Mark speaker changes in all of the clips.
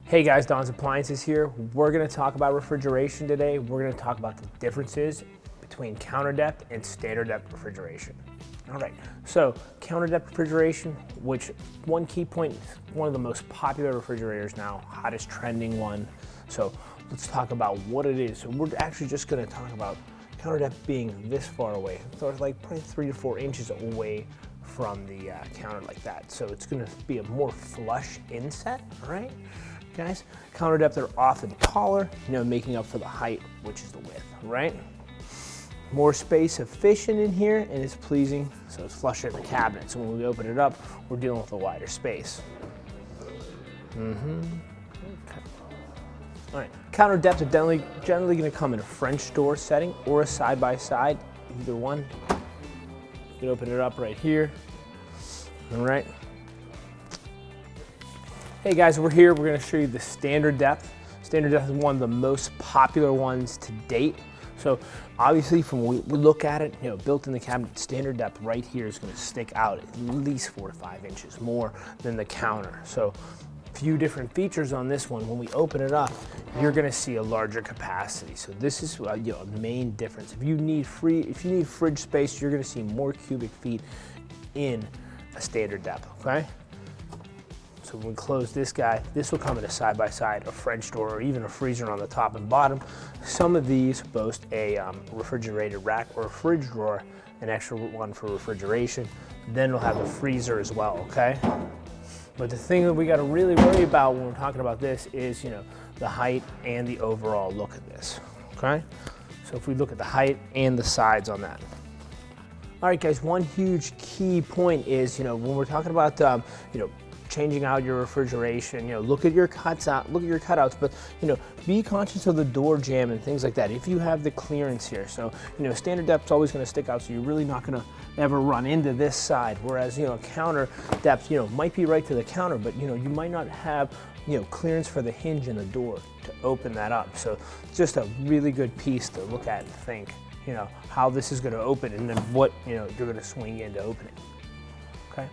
Speaker 1: Hey guys, Don's Appliances here. We're gonna talk about refrigeration today. We're gonna talk about the differences between counter depth and standard depth refrigeration. All right, so counter depth refrigeration, which one key point, one of the most popular refrigerators now, hottest trending one. So let's talk about what it is. So we're actually just gonna talk about counter depth being this far away. So it's like probably 3 to 4 inches away from the counter like that. So it's gonna be a more flush inset, all right? Guys, counter depth are often taller, making up for the height, which is the width, right? More space efficient in here, and it's pleasing, so it's flusher in the cabinet. So when we open it up, we're dealing with a wider space. Okay. All right, counter depth are generally gonna come in a French door setting or a side-by-side, either one. You can open it up right here, all right? Hey guys, we're here. We're going to show you the standard depth. Standard depth is one of the most popular ones to date. So obviously from when we look at it, built in the cabinet, standard depth right here is going to stick out at least 4 to 5 inches more than the counter. So a few different features on this one. When we open it up, you're going to see a larger capacity. So this is a main difference. If you need fridge space, you're going to see more cubic feet in a standard depth, okay? So when we close this guy, this will come in a side-by-side, a French door, or even a freezer on the top and bottom. Some of these boast a refrigerated rack or a fridge drawer, an extra one for refrigeration. Then we'll have the freezer as well, okay? But the thing that we gotta really worry about when we're talking about this is, the height and the overall look at this, okay? So if we look at the height and the sides on that. All right, guys, one huge key point is, when we're talking about, changing out your refrigeration, look at your cutouts, but be conscious of the door jamb and things like that. If you have the clearance here, so standard depth's always going to stick out, so you're really not going to ever run into this side. Whereas counter depth, might be right to the counter, but you might not have clearance for the hinge in the door to open that up. So it's just a really good piece to look at and think, how this is going to open, and then what you're going to swing in to open it. Okay.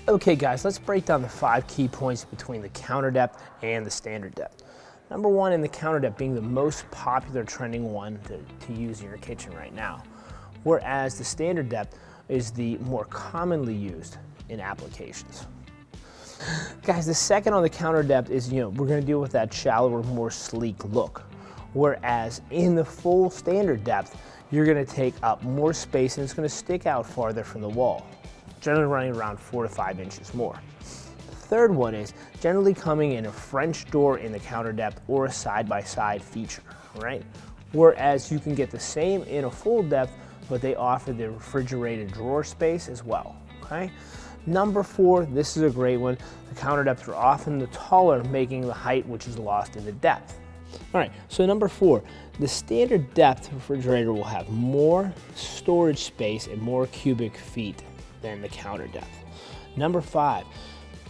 Speaker 1: Okay guys, let's break down the 5 key points between the counter depth and the standard depth. Number 1, in the counter depth being the most popular trending one to use in your kitchen right now, whereas the standard depth is the more commonly used in applications. Guys, the second on the counter depth is, we're going to deal with that shallower, more sleek look, whereas in the full standard depth, you're going to take up more space and it's going to stick out farther from the wall, generally running around 4 to 5 inches more. The third one is generally coming in a French door in the counter depth or a side-by-side feature, right? Whereas you can get the same in a full depth, but they offer the refrigerated drawer space as well, okay? Number 4, this is a great one. The counter depths are often the taller, making the height which is lost in the depth. All right, so number 4, the standard depth refrigerator will have more storage space and more cubic feet than the counter depth. Number 5,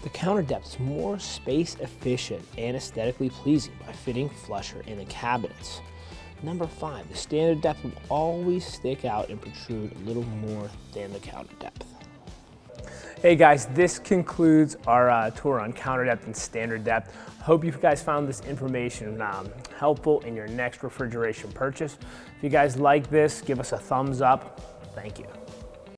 Speaker 1: the counter depth is more space efficient and aesthetically pleasing by fitting flusher in the cabinets. Number 5, the standard depth will always stick out and protrude a little more than the counter depth. Hey guys, this concludes our tour on counter depth and standard depth. Hope you guys found this information helpful in your next refrigeration purchase. If you guys like this, give us a thumbs up. Thank you.